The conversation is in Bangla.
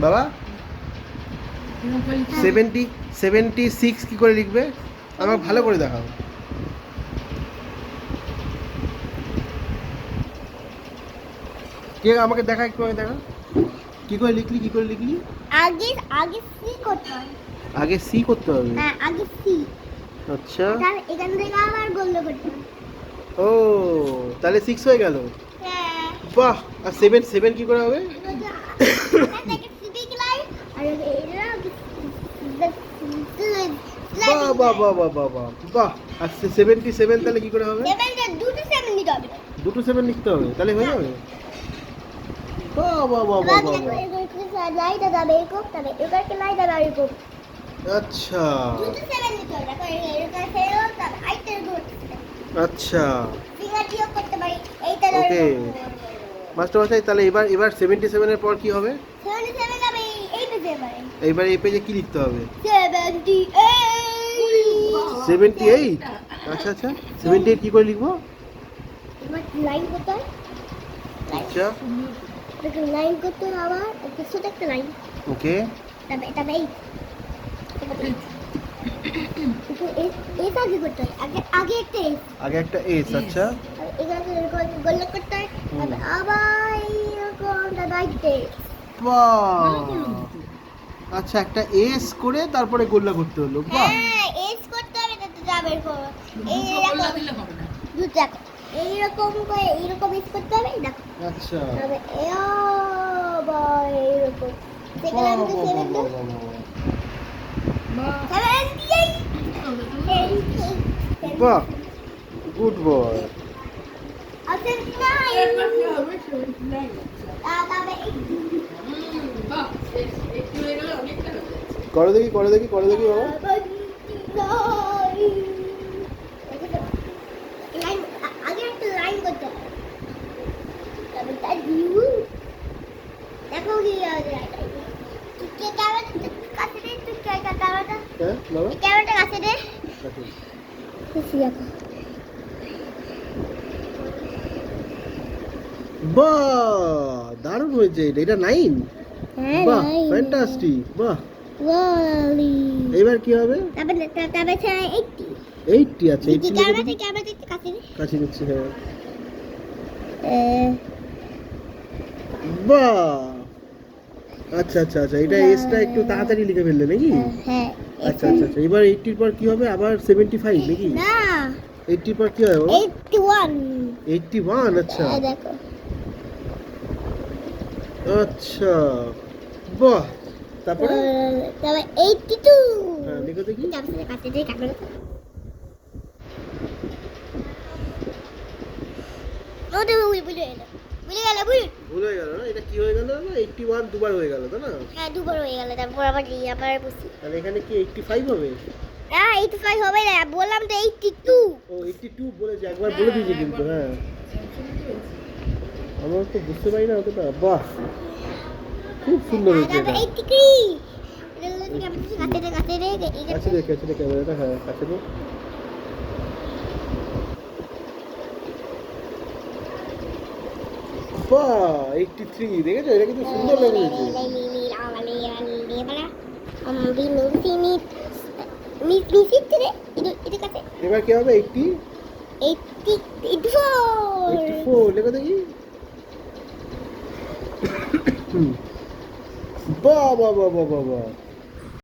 বাবা 76 কি করে লিখবে আমাকে ভালো করে দেখাও। কে আমাকে দেখা, একটু আমাকে দেখা কি করে লিখলি, কি করে লিখলি? আগে আগে সি করতে হবে। আগে সি করতে হবে? হ্যাঁ আগে সি। আচ্ছা, তাহলে এখান থেকে আবার গোল করতে হবে। ও তাহলে 6 হয়ে গেল। হ্যাঁ বাহ, আর 7 কি করে হবে? বাহ বাহ বাহ বাহ বাহ বাহ বাহ। আর 77 তাহলে কি করে হবে? দুটো 7 লিখতে হবে, তাহলে হয়ে যাবে। বাহ বাহ বাহ বাহ বাহ বাহ। আচ্ছা আচ্ছা, ওকে মাস্টার মশাই, তাহলে এবার 77 এর পর কি হবে? এইবার এই পেজে কি লিখতে হবে? 78। আচ্ছা আচ্ছা, 78 কি করে লিখবো? আচ্ছা লাইন করতে হবে আবার ছোট একটা লাইন। ওকে, তবে আগে করতে হয়, আগে একটা এস, আগে একটা এস। আচ্ছা গোল করতে হয়, তবে আবার এরকম দাইতে। বাহ, আচ্ছা একটা এস করে তারপরে গোল্লা করতে হলো। বাহ, হ্যাঁ এস করতে হবে, তো যাবে করো এই এরকম দুটো এইরকম করে এইরকম এস করতে হবে, দেখো। আচ্ছা তবে আবার এইরকম সেখানে বাহ আমাদের বাহ বাহ 70 বাহ বাহ বাহ। বাহ, গুড বয়। করো দেখি, করো দেখি, করো দেখি বাবা। আগে একটা লাইন করতে হবে, তবে তার দেখো কি কাছে দে, তুই ক্যামেরাটা হ্যাঁ বাবা, ক্যামেরাটা কাছে দে। বাহ, দারুণ হয়েছে এটা। এটা 9। বাহ, ফ্যান্টাস্টিক। বাহ, এবার কি হবে? তবে 80 80। আচ্ছা 80 লিখে ক্যামেরাতে দিই। ক্যামেরাতে কাছে দে। কাছে দিচ্ছি, হ্যাঁ। বাহ, আচ্ছা আচ্ছা আচ্ছা, এটা এসটা একটু তাড়াতাড়ি লিখে ফেললে নাকি? হ্যাঁ আচ্ছা আচ্ছা আচ্ছা, এবার 80 এর পর কি হবে? আবার 75 নাকি? না 80 এর পর কি হবে? 81। 81। আচ্ছা দেখো আচ্ছা, বাহ, তারপরে তবে 82। হ্যাঁ লিখো দেখি। ক্যামেরাতে কাছে দে, ক্যামেরাতে ওটা ভুলে গেল ভুল হয়ে গেল না? এটা কি হয়ে গেল? 81 দুবার হয়ে গেল, তাই না? হ্যাঁ দুবার হয়ে গেল, তারপর আবার বুঝি। তাহলে এখানে কি 85 হবে? না 85 হবে না, বললাম তো 82। ও 82 বলেছে, একবার বলে দিয়েছি কিন্তু। হ্যাঁ আমরা তো বুঝতে পারি না অতটা। বাহ, খুব সুন্দর হয়েছে এটা। 83 কাছে দে, কাছে দে, কাছে দে, কাছে দে ক্যামেরাটা। হ্যাঁ কাছে দে। বাহ, 83 দেখেছো? এটা কিন্তু সুন্দর লাগছে। এবার কি হবে? 84 লেখো দেখি। বাহ বাহ বাহ বাহ বাহ বাহ।